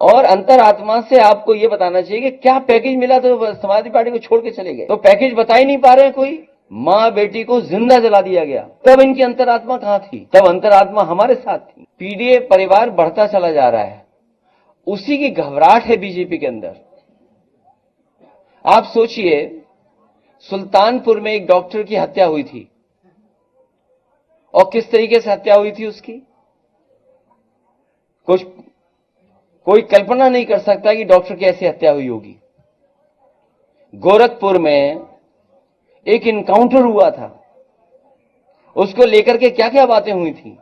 और अंतरात्मा से आपको ये बताना चाहिए कि क्या पैकेज मिला तो समाजवादी पार्टी को छोड़ के चले गए। तो पैकेज बता ही नहीं पा रहे कोई। माँ बेटी को जिंदा जला दिया गया, तब इनकी अंतरात्मा कहां थी? तब अंतरात्मा हमारे साथ थी। पीडीए परिवार बढ़ता चला जा रहा है, उसी की घबराहट है बीजेपी के अंदर। आप सोचिए, सुल्तानपुर में एक डॉक्टर की हत्या हुई थी, और किस तरीके से हत्या हुई थी उसकी, कोई कल्पना नहीं कर सकता कि डॉक्टर की ऐसी हत्या हुई होगी। गोरखपुर में एक इनकाउंटर हुआ था, उसको लेकर के क्या क्या बातें हुई थी।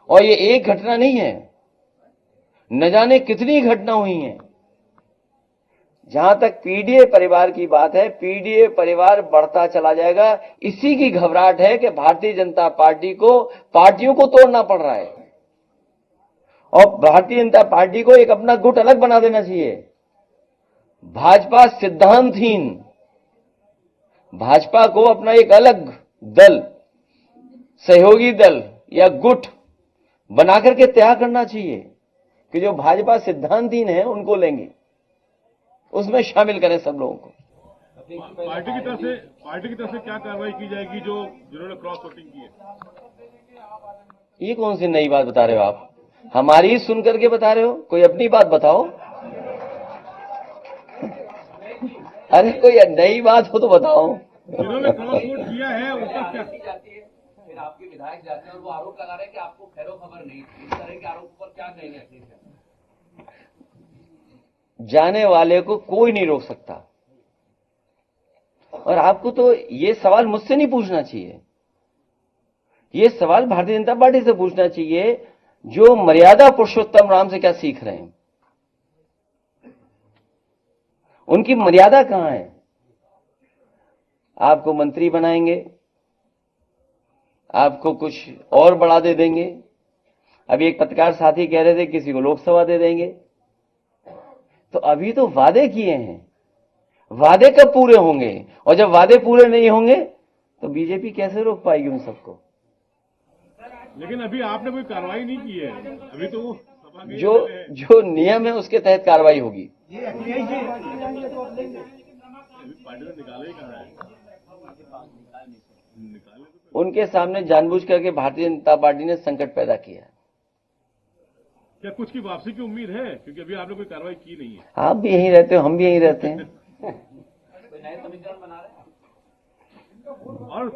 और ये एक घटना नहीं है, न जाने कितनी घटना हुई हैं। जहां तक पीडीए परिवार की बात है, पीडीए परिवार बढ़ता चला जाएगा। इसी की घबराहट है कि भारतीय जनता पार्टी को पार्टियों को तोड़ना पड़ रहा है, और भारतीय जनता पार्टी को एक अपना गुट अलग बना देना चाहिए। भाजपा सिद्धांतहीन, भाजपा को अपना एक अलग दल, सहयोगी दल या गुट बना करके तैयार करना चाहिए कि जो भाजपा सिद्धांतहीन है उनको लेंगे, उसमें शामिल करें सब लोगों को। पार्टी की तरफ से क्या कार्रवाई की जाएगी जिन्होंने क्रॉस वोटिंग की है? ये कौन सी नई बात बता रहे हो आप? हमारी सुन करके बता रहे हो? कोई अपनी बात बताओ। अरे कोई नई बात हो तो बताओ। जिन्होंने क्रॉस वोट किया है उसका क्या? फिर आपके विधायक जाते हैं और वो आरोप लगा रहे हैं कि आपको खैरो खबर नहीं थी। इस तरह के आरोप पर क्या कहेंगे अखिलेश? जाने वाले को कोई नहीं रोक सकता, और आपको तो ये सवाल मुझसे नहीं पूछना चाहिए, ये सवाल भारतीय जनता पार्टी से पूछना चाहिए, जो मर्यादा पुरुषोत्तम राम से क्या सीख रहे हैं। उनकी मर्यादा कहां है? आपको मंत्री बनाएंगे, आपको कुछ और बढ़ा दे देंगे। अभी एक पत्रकार साथी कह रहे थे किसी को लोकसभा दे देंगे। तो अभी तो वादे किए हैं, वादे कब पूरे होंगे? और जब वादे पूरे नहीं होंगे तो बीजेपी कैसे रोक पाएगी उन सबको? लेकिन अभी आपने कोई कार्रवाई नहीं की है, अभी तो वो जो नियम है उसके तहत कार्रवाई होगी। पार्टी ने निकाला ही कहाँ है? उनके सामने जानबूझ करके भारतीय जनता पार्टी ने संकट पैदा किया। क्या कुछ की वापसी की उम्मीद है? क्योंकि अभी आपने कोई कार्रवाई की नहीं है। आप भी यहीं रहते हो, हम भी यहीं रहते हैं। नए समीकरण बना रहे हैं और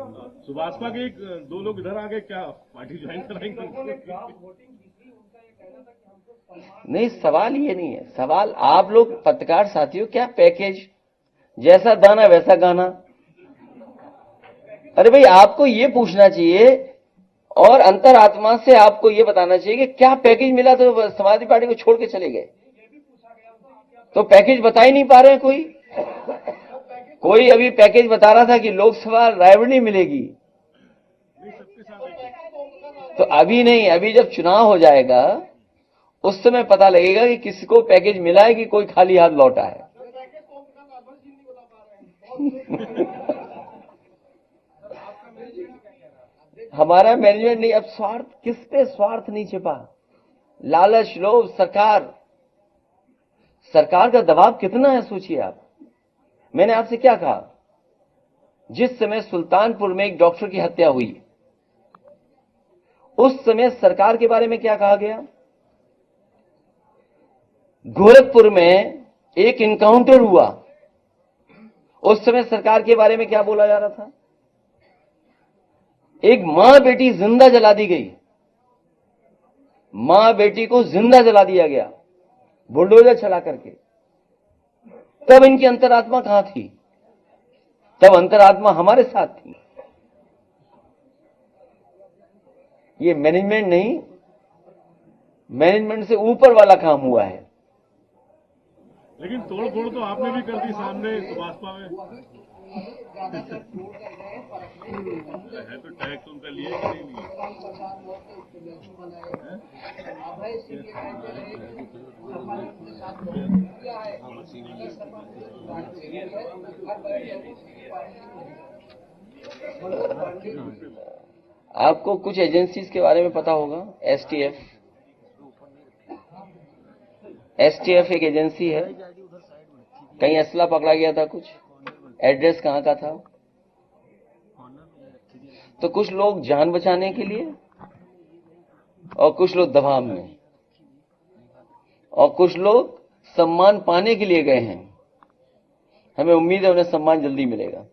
सुभाषपा के दो लोग इधर आ गए, क्या पार्टी ज्वाइन कराएंगे? नहीं, सवाल ये नहीं है। सवाल आप लोग पत्रकार साथियों, क्या पैकेज, जैसा दाना वैसा गाना। अरे भाई, आपको ये पूछना चाहिए और अंतरात्मा से आपको ये बताना चाहिए कि क्या पैकेज मिला तो समाजवादी पार्टी को छोड़ के चले गए। तो पैकेज बता ही नहीं पा रहे कोई अभी पैकेज बता रहा था कि लोकसभा रायबरेली मिलेगी। तो अभी नहीं, अभी जब चुनाव हो जाएगा उस समय पता लगेगा कि किसको पैकेज मिला है कि कोई खाली हाथ लौटा है। हमारा मैनेजमेंट नहीं। अब स्वार्थ, किस पे स्वार्थ नहीं छिपा? लालच, लोभ, सरकार का दबाव कितना है सोचिए आप। मैंने आपसे क्या कहा? जिस समय सुल्तानपुर में एक डॉक्टर की हत्या हुई, उस समय सरकार के बारे में क्या कहा गया? गोरखपुर में एक इनकाउंटर हुआ, उस समय सरकार के बारे में क्या बोला जा रहा था? एक मां बेटी जिंदा जला दी गई, मां बेटी को जिंदा जला दिया गया बुलडोजर चला करके। तब इनकी अंतरात्मा कहां थी? तब अंतरात्मा हमारे साथ थी। ये मैनेजमेंट नहीं, मैनेजमेंट से ऊपर वाला काम हुआ है। लेकिन तोड़ फोड़ तो आपने भी कर दी सामने सुभाषपा में। है तो टैक्स उनका लिए कि नहीं लिए? आपको कुछ एजेंसीज के बारे में पता होगा, एसटीएफ, एसटीएफ एक एजेंसी है, कहीं असला पकड़ा गया था, कुछ एड्रेस कहां का था। तो कुछ लोग जान बचाने के लिए और कुछ लोग दबाव में और कुछ लोग सम्मान पाने के लिए गए हैं। हमें उम्मीद है उन्हें सम्मान जल्दी मिलेगा।